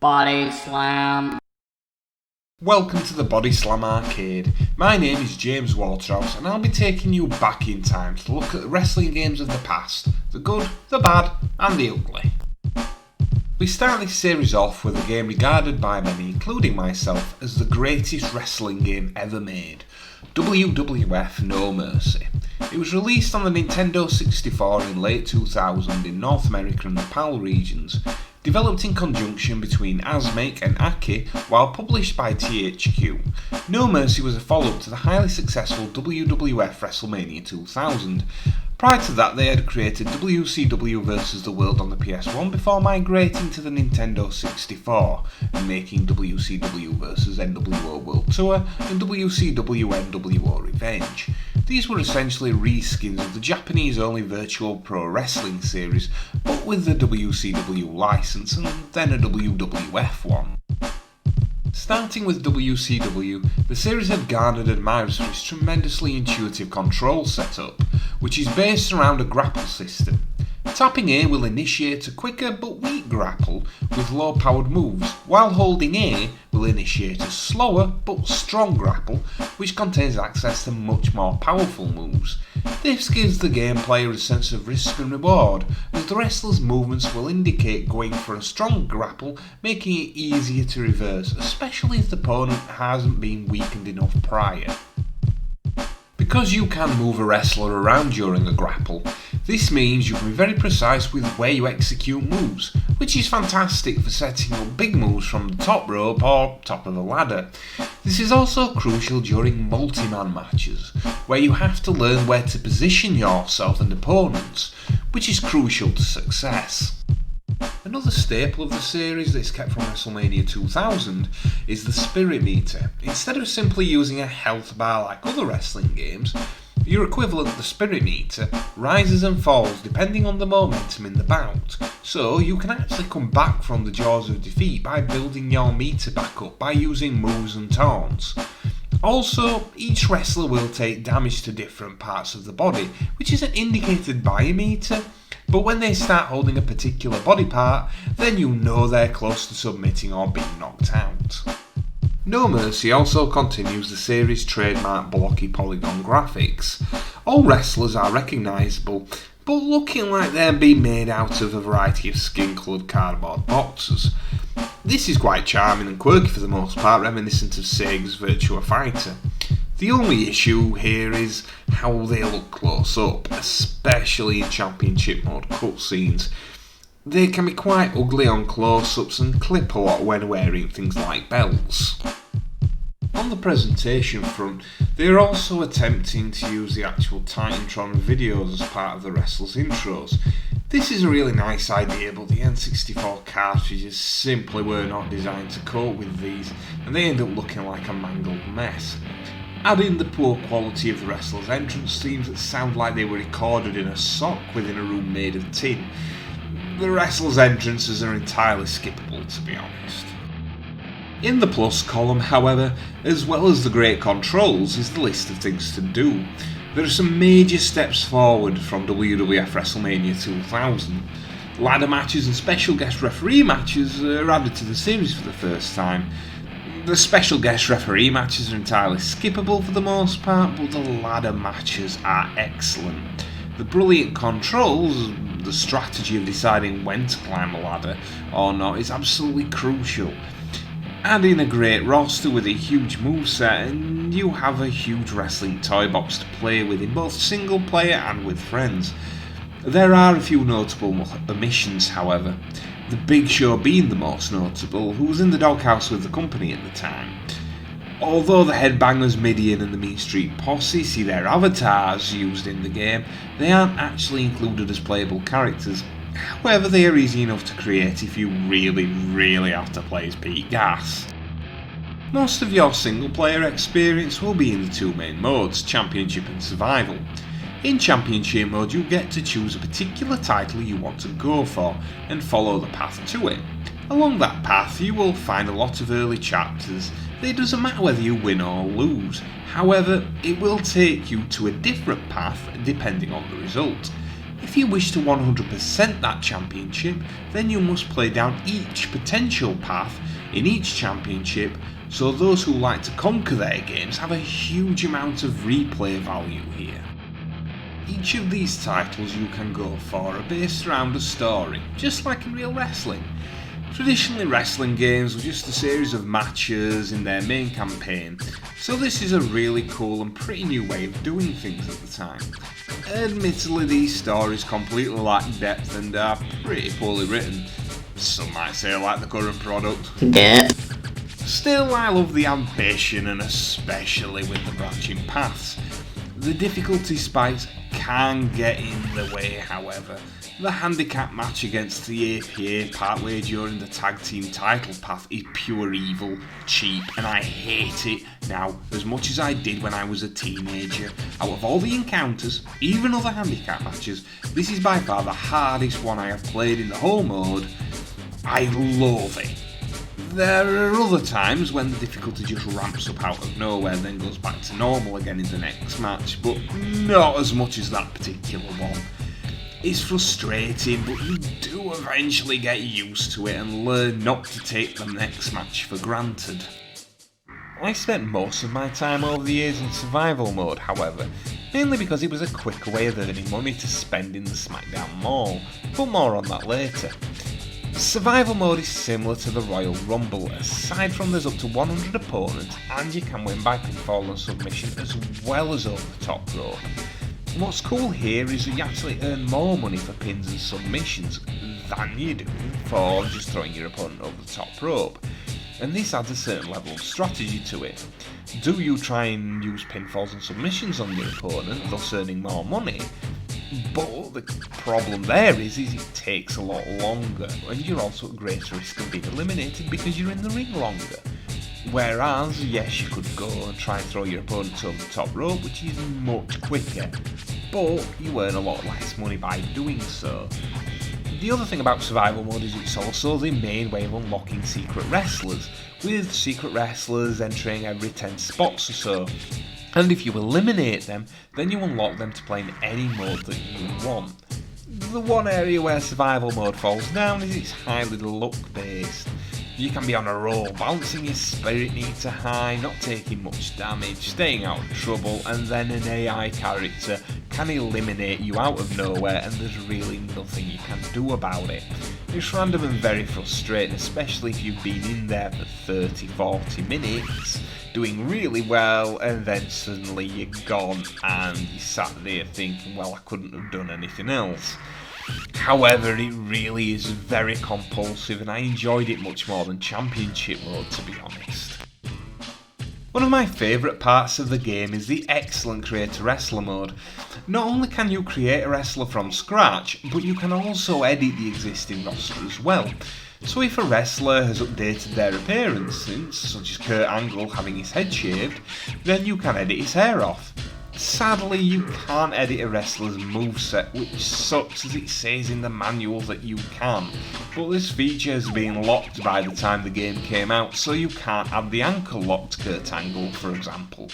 Bodyslam. Welcome to the Bodyslam Arcade. My name is James Waterhouse and I'll be taking you back in time to look at the wrestling games of the past, the good, the bad and the ugly. We start this series off with a game regarded by many, including myself, as the greatest wrestling game ever made, WWF No Mercy. It was released on the Nintendo 64 in late 2000 in North America and the PAL regions, developed in conjunction between Asmake and Aki while published by THQ. No Mercy was a follow-up to the highly successful WWF WrestleMania 2000. Prior to that, they had created WCW vs. the World on the PS1 before migrating to the Nintendo 64 and making WCW vs. NWO World Tour and WCW NWO Revenge. These were essentially reskins of the Japanese-only Virtual Pro Wrestling series, but with the WCW license and then a WWF one. Starting with WCW, the series had garnered admirers for its tremendously intuitive control setup, which is based around a grapple system. Tapping A will initiate a quicker but weak grapple with low-powered moves, while holding A will initiate a slower but strong grapple which contains access to much more powerful moves. This gives the game player a sense of risk and reward, as the wrestler's movements will indicate going for a strong grapple, making it easier to reverse, especially if the opponent hasn't been weakened enough prior. Because you can move a wrestler around during a grapple, this means you can be very precise with where you execute moves, which is fantastic for setting up big moves from the top rope or top of a ladder. This is also crucial during multi-man matches, where you have to learn where to position yourself and opponents, which is crucial to success. Another staple of the series that's kept from WrestleMania 2000 is the Spirit Meter. Instead of simply using a health bar like other wrestling games, your equivalent, the Spirit Meter, rises and falls depending on the momentum in the bout, so you can actually come back from the jaws of defeat by building your meter back up by using moves and taunts. Also, each wrestler will take damage to different parts of the body, which isn't indicated by a meter, but when they start holding a particular body part, then you know they're close to submitting or being knocked out. No Mercy also continues the series' trademark blocky polygon graphics. All wrestlers are recognisable, but looking like they're being made out of a variety of skin-coloured cardboard boxes. This is quite charming and quirky for the most part, reminiscent of Sega's Virtua Fighter. The only issue here is how they look close up, especially in Championship mode cutscenes. They can be quite ugly on close-ups and clip a lot when wearing things like belts. On the presentation front, they are also attempting to use the actual Titantron videos as part of the wrestlers' intros. This is a really nice idea, but the N64 cartridges simply were not designed to cope with these, and they end up looking like a mangled mess. Add in the poor quality of the wrestlers' entrance themes that sound like they were recorded in a sock within a room made of tin. The wrestlers' entrances are entirely skippable, to be honest. In the plus column, however, as well as the great controls, is the list of things to do. There are some major steps forward from WWF WrestleMania 2000. Ladder matches and special guest referee matches are added to the series for the first time. The special guest referee matches are entirely skippable for the most part, but the ladder matches are excellent. The brilliant controls, the strategy of deciding when to climb a ladder or not, is absolutely crucial. Add in a great roster with a huge moveset and you have a huge wrestling toy box to play with in both single player and with friends. There are a few notable omissions, however, the Big Show being the most notable, who was in the doghouse with the company at the time. Although the Headbangers, Midian and the Mean Street Posse see their avatars used in the game, they aren't actually included as playable characters. However, they are easy enough to create if you really have to play as Pete Gas. Most of your single player experience will be in the two main modes, Championship and Survival. In Championship mode you get to choose a particular title you want to go for and follow the path to it. Along that path you will find a lot of early chapters. It doesn't matter whether you win or lose, however it will take you to a different path depending on the result. If you wish to 100% that championship, then you must play down each potential path in each championship, so those who like to conquer their games have a huge amount of replay value here. Each of these titles you can go for are based around a story, just like in real wrestling. Traditionally, wrestling games were just a series of matches in their main campaign, so this is a really cool and pretty new way of doing things at the time. Admittedly, these stories completely lack depth and are pretty poorly written. Some might say like the current product. Yeah. Still, I love the ambition, and especially with the branching paths. The difficulty spikes can get in the way, however. The handicap match against the APA partway during the tag team title path is pure evil, cheap, and I hate it now as much as I did when I was a teenager. Out of all the encounters, even other handicap matches, this is by far the hardest one I have played in the whole mode. I loathe it. There are other times when the difficulty just ramps up out of nowhere, then goes back to normal again in the next match, but not as much as that particular one. It's frustrating, but you do eventually get used to it and learn not to take the next match for granted. I spent most of my time over the years in survival mode, however, mainly because it was a quicker way of earning money to spend in the SmackDown Mall, but more on that later. Survival mode is similar to the Royal Rumble, aside from there's up to 100 opponents and you can win by pinfall and submission as well as over the top rope. What's cool here is that you actually earn more money for pins and submissions than you do for just throwing your opponent over the top rope, and this adds a certain level of strategy to it. Do you try and use pinfalls and submissions on your opponent, thus earning more money? But the problem there is it takes a lot longer, and you're also at greater risk of being eliminated because you're in the ring longer. Whereas, yes, you could go and try and throw your opponents over the top rope, which is much quicker, but you earn a lot less money by doing so. The other thing about survival mode is it's also the main way of unlocking secret wrestlers, with secret wrestlers entering every 10 spots or so. And if you eliminate them, then you unlock them to play in any mode that you want. The one area where survival mode falls down is it's highly luck based. You can be on a roll, balancing your spirit meter high, not taking much damage, staying out of trouble, and then an AI character can eliminate you out of nowhere and there's really nothing you can do about it. It's random and very frustrating, especially if you've been in there for 30-40 minutes, doing really well, and then suddenly you're gone and you sat there thinking, well, I couldn't have done anything else. However, it really is very compulsive and I enjoyed it much more than Championship mode, to be honest. One of my favourite parts of the game is the excellent Create a Wrestler mode. Not only can you create a wrestler from scratch, but you can also edit the existing roster as well. So if a wrestler has updated their appearances, such as Kurt Angle having his head shaved, then you can edit his hair off. Sadly, you can't edit a wrestler's moveset, which sucks as it says in the manual that you can, but this feature has been locked by the time the game came out, so you can't add the ankle lock to Kurt Angle, for example.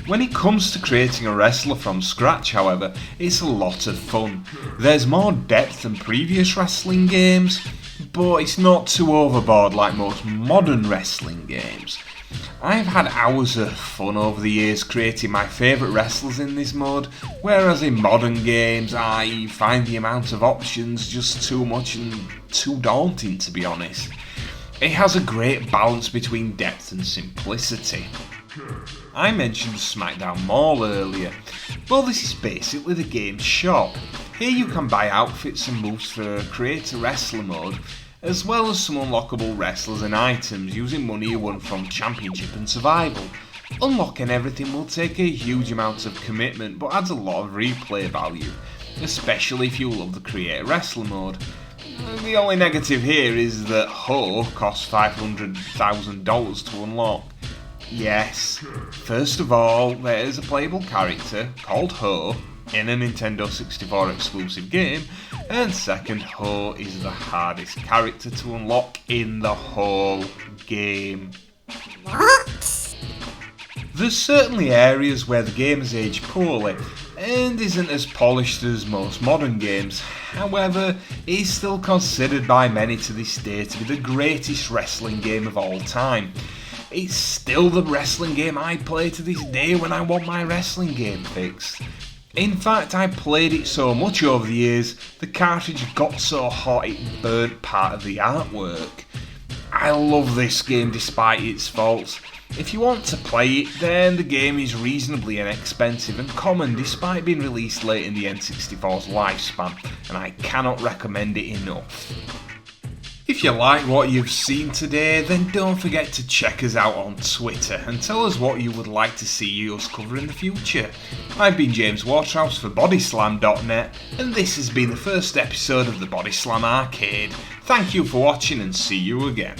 When it comes to creating a wrestler from scratch, however, it's a lot of fun. There's more depth than previous wrestling games, but it's not too overboard like most modern wrestling games. I've had hours of fun over the years creating my favourite wrestlers in this mode, whereas in modern games I find the amount of options just too much and too daunting, to be honest. It has a great balance between depth and simplicity. I mentioned the SmackDown Mall earlier. Well, this is basically the game's shop. Here you can buy outfits and moves for Create a Wrestler mode, as well as some unlockable wrestlers and items using money you won from Championship and Survival. Unlocking everything will take a huge amount of commitment but adds a lot of replay value, especially if you love the Create a Wrestler mode. The only negative here is that Ho costs $500,000 to unlock. Yes, first of all, there's a playable character called Ho in a Nintendo 64 exclusive game, and second, Ho is the hardest character to unlock in the whole game. What? There's certainly areas where the game has aged poorly, and isn't as polished as most modern games. However, it is still considered by many to this day to be the greatest wrestling game of all time. It's still the wrestling game I play to this day when I want my wrestling game fixed. In fact, I played it so much over the years, the cartridge got so hot it burnt part of the artwork. I love this game despite its faults. If you want to play it, then the game is reasonably inexpensive and common despite being released late in the N64's lifespan, and I cannot recommend it enough. If you like what you've seen today, then don't forget to check us out on Twitter and tell us what you would like to see us cover in the future. I've been James Waterhouse for Bodyslam.net, and this has been the first episode of the Bodyslam Arcade. Thank you for watching and see you again.